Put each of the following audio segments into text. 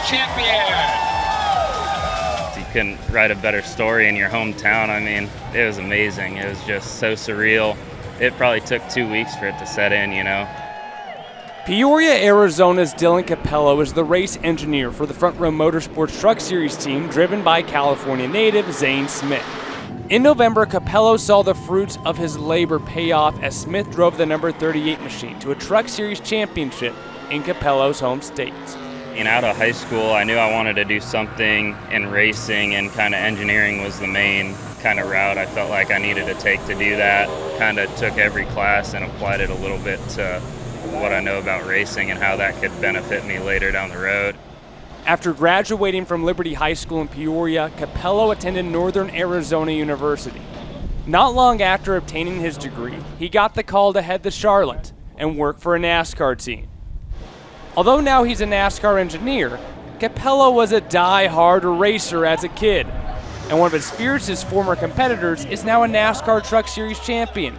champion. You couldn't write a better story in your hometown. I mean, it was amazing. It was just so surreal. It probably took 2 weeks for it to set in, you know. Peoria, Arizona's Dylan Cappello is the race engineer for the Front Row Motorsports Truck Series team driven by California native Zane Smith. In November, Cappello saw the fruits of his labor pay off as Smith drove the number 38 machine to a Truck Series championship in Cappello's home state. Out of high school, I knew I wanted to do something in racing, and kind of engineering was the main kind of route I felt like I needed to take to do that. Kind of took every class and applied it a little bit to what I know about racing and how that could benefit me later down the road. After graduating from Liberty High School in Peoria, Cappello attended Northern Arizona University. Not long after obtaining his degree, he got the call to head to Charlotte and work for a NASCAR team. Although now he's a NASCAR engineer, Cappello was a die-hard racer as a kid, and one of his fiercest former competitors is now a NASCAR Truck Series champion.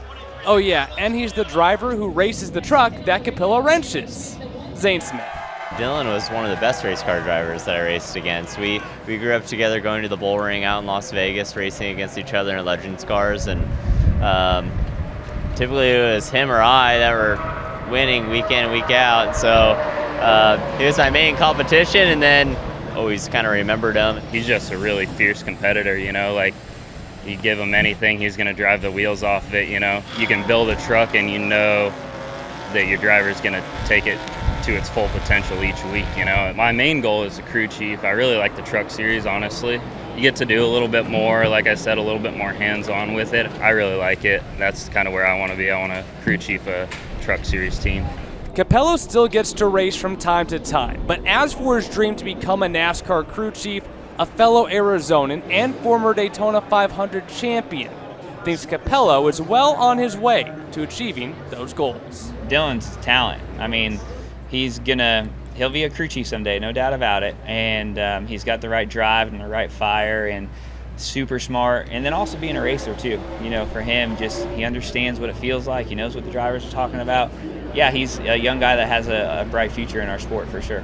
Oh yeah, and he's the driver who races the truck that Cappello wrenches, Zane Smith. Dylan was one of the best race car drivers that I raced against. We grew up together going to the bull ring out in Las Vegas, racing against each other in Legends cars, and typically it was him or I that were winning week in and week out. So he was my main competition, and then always kind of remembered him. He's just a really fierce competitor, you know, like you give him anything, he's going to drive the wheels off of it, you know. You can build a truck and you know that your driver's going to take it to its full potential each week, you know. My main goal is a crew chief. I really like the Truck Series, honestly. You get to do a little bit more, like I said, a little bit more hands-on with it. I really like it. That's kind of where I want to be. I want to crew chief a Truck Series team. Cappello still gets to race from time to time, but as for his dream to become a NASCAR crew chief, a fellow Arizonan and former Daytona 500 champion thinks Cappello is well on his way to achieving those goals. Dylan's talent. I mean, he'll be a crew chief someday, no doubt about it. And he's got the right drive and the right fire, and super smart. And then also being a racer too. You know, for him, just he understands what it feels like. He knows what the drivers are talking about. Yeah, he's a young guy that has a bright future in our sport for sure.